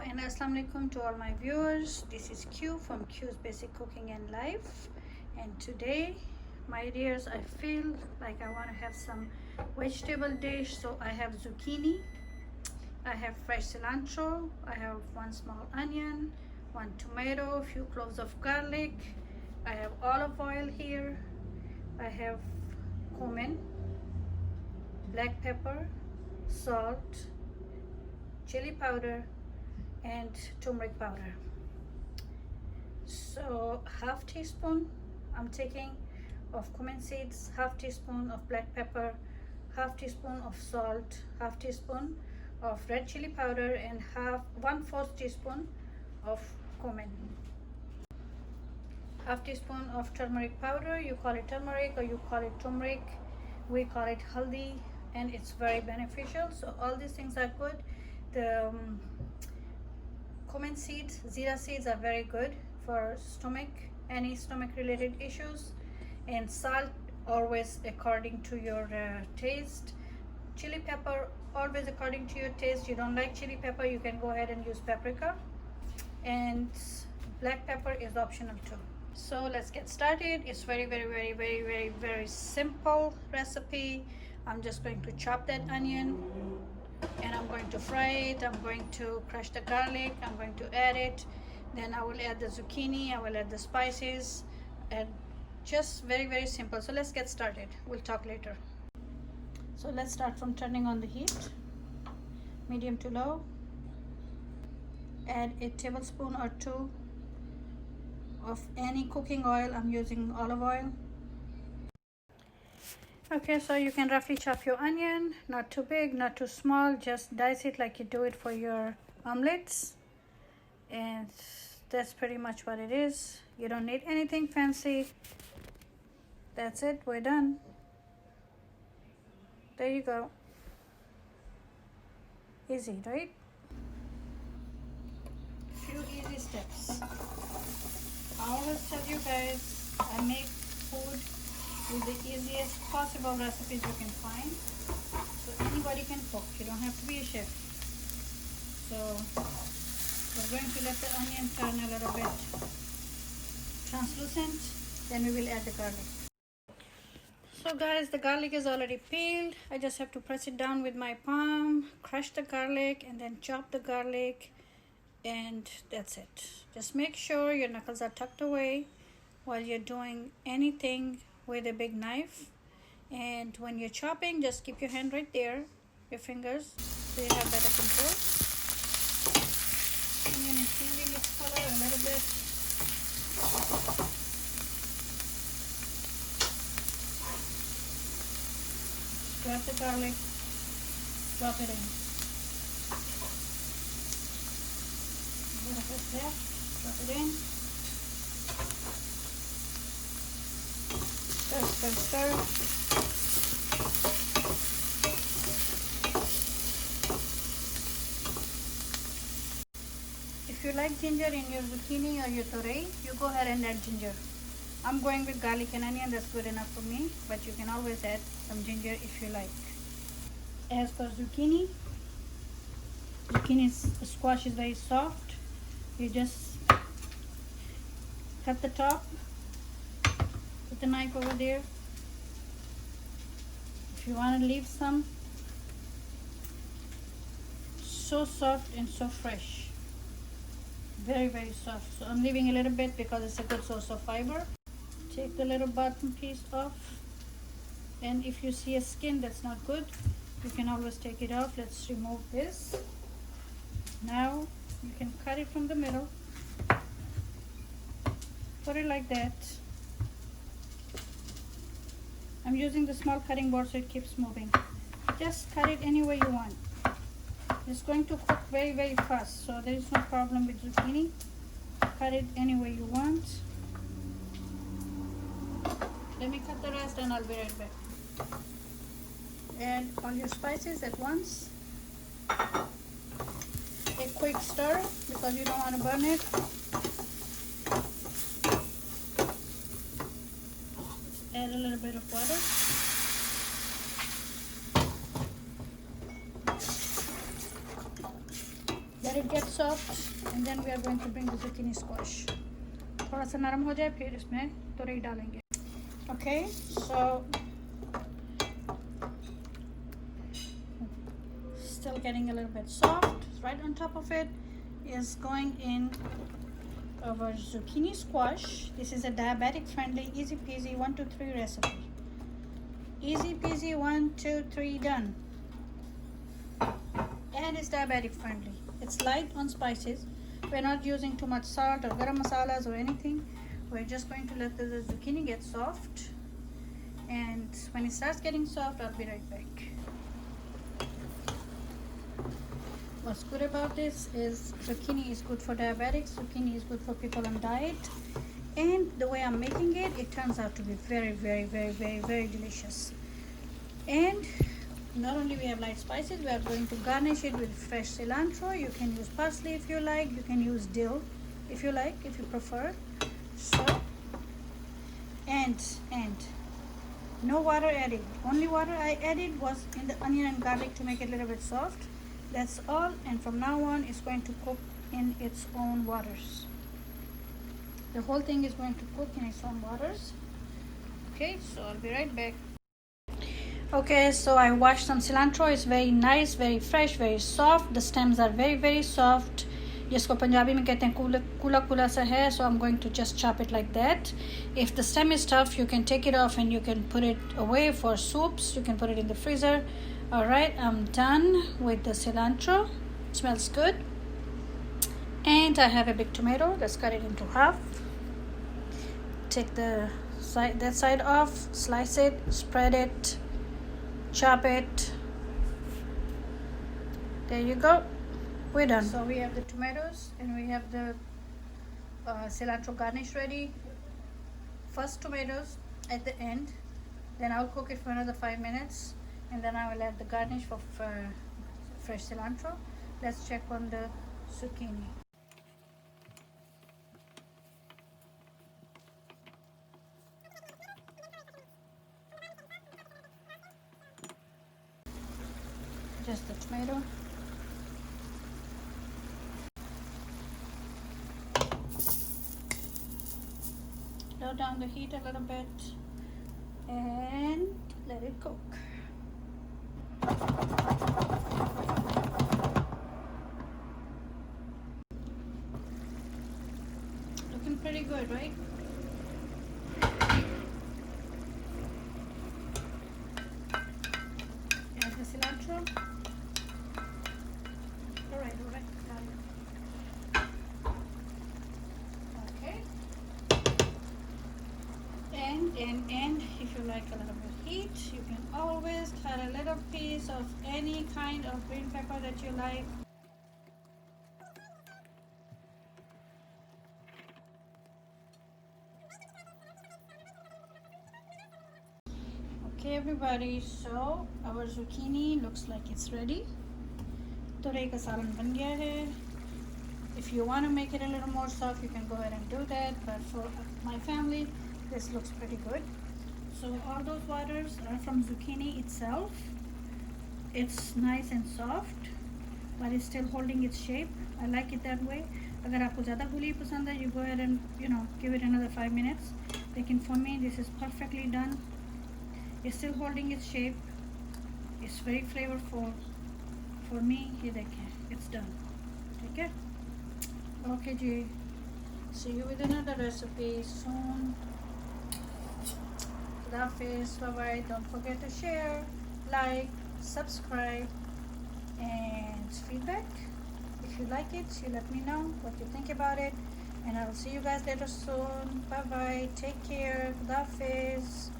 and assalamu alaikum to all my viewers. This is Q from Q's Basic Cooking and Life, and today, my dears, I feel like I want to have some vegetable dish. So I have zucchini, I have fresh cilantro, I have one small onion, one tomato, a few cloves of garlic, I have olive oil here, I have cumin, black pepper, salt, chili powder, and turmeric powder. So half teaspoon I'm taking of cumin seeds, half teaspoon of black pepper, half teaspoon of salt, half teaspoon of red chili powder, and 1/4 teaspoon of cumin. Half teaspoon of turmeric powder. You call it turmeric or you call it turmeric. We call it haldi, and it's very beneficial. So all these things are good. The cumin seeds, zira seeds are very good for stomach, any stomach related issues. And salt always according to your taste. Chili pepper always according to your taste. You don't like chili pepper, you can go ahead and use paprika, and black pepper is optional too. So let's get started. It's very simple recipe. I'm just going to chop that onion and I'm going to fry it. I'm going to crush the garlic, I'm going to add it, then I will add the zucchini, I will add the spices, and just very simple. So let's get started, we'll talk later. So let's start from turning on the heat, medium to low. Add a tablespoon or two of any cooking oil. I'm using olive oil. Okay, so you can roughly chop your onion, not too big, not too small, just dice it like you do it for your omelets, and that's pretty much what it is. You don't need anything fancy. That's it, we're done. There you go. Easy, right? Few easy steps. I always tell you guys, I make food with the easiest possible recipes you can find. So anybody can cook, you don't have to be a chef. So we're going to let the onion turn a little bit translucent, then we will add the garlic. So guys, the garlic is already peeled. I just have to press it down with my palm, crush the garlic, and then chop the garlic, and that's it. Just make sure your knuckles are tucked away while you're doing anything with a big knife. And when you're chopping, just keep your hand right there, your fingers, so you have better control. Onion is changing its color a little bit. Grab the garlic, drop it in. A little bit there, drop it in. Stir. If you like ginger in your zucchini or your torei, you go ahead and add ginger. I'm going with garlic and onion, that's good enough for me, but you can always add some ginger if you like. As for zucchini squash is very soft. You just cut the top, put the knife over there. If you want to leave some, so soft and so fresh, very soft. So I'm leaving a little bit because it's a good source of fiber. Take the little bottom piece off, and if you see a skin that's not good, you can always take it off. Let's remove this. Now you can cut it from the middle, put it like that. I'm using the small cutting board so it keeps moving. Just cut it any way you want. It's going to cook very fast, so there is no problem with zucchini. Cut it any way you want. Let me cut the rest and I'll be right back. Add all your spices at once. A quick stir because you don't want to burn it. Add a little bit of water. Let it it gets soft, and then we are going to bring the zucchini squash. थोड़ा सा नरम हो जाए फिर इसमें तुरई डालेंगे. Okay, so still getting a little bit soft. Right on top of it is going in our zucchini squash. This is a diabetic friendly, easy peasy 1 2 3 recipe. Easy peasy 1 2 3 done. And it's diabetic friendly. It's light on spices. We're not using too much salt or garam masalas or anything. We're just going to let the zucchini get soft, and when it starts getting soft, I'll be right back. What's good about this is zucchini is good for diabetics, zucchini is good for people on diet, and the way I'm making it, it turns out to be very, very, very, very, very delicious. And not only we have light spices, we are going to garnish it with fresh cilantro. You can use parsley if you like, you can use dill if you like, if you prefer. So, and no water added. Only water I added was in the onion and garlic to make it a little bit soft. That's all, and from now on it's going to cook in its own waters. The whole thing is going to cook in its own waters. Okay, so I'll be right back. Okay, so I washed some cilantro. It's very nice, very fresh, very soft. The stems are very, very soft. जिसको पंजाबी में कहते हैं कूला कूला सा है. So I'm going to just chop it like that. If the stem is tough, you can take it off and you can put it away for soups. You can put it in the freezer. Alright, I'm done with the cilantro. It smells good. And I have a big tomato. Let's cut it into half. Take that side off, slice it, spread it, chop it. There you go. We're done. So we have the tomatoes and we have the cilantro garnish ready. First tomatoes at the end, then I'll cook it for another 5 minutes, and then I will add the garnish for fresh cilantro. Let's check on the zucchini. Just the tomato. Low down the heat a little bit and let it cook. Looking pretty good, right? Add the cilantro. Alright. Okay. And if you like a little bit heat, you can always cut a little piece of any kind of green pepper that you like. Okay everybody, so our zucchini looks like it's ready. Turei ka salan ban gaya hai. If you want to make it a little more soft, you can go ahead and do that, but for my family, this looks pretty good. So all those waters are from zucchini itself. It's nice and soft, but it's still holding its shape. I like it that way. Agar aapko zyada guli pasand hai, you go ahead and give it another 5 minutes. Lekin for me, this is perfectly done. It's still holding its shape. It's very flavorful. For me, ye dekhe, it's done. Take care. Okay ji. See you with another recipe soon. Hafiz, bye-bye. Don't forget to share, like, subscribe, and feedback. If you like it, you let me know what you think about it, and I will see you guys later soon. Bye-bye. Take care. Hafiz.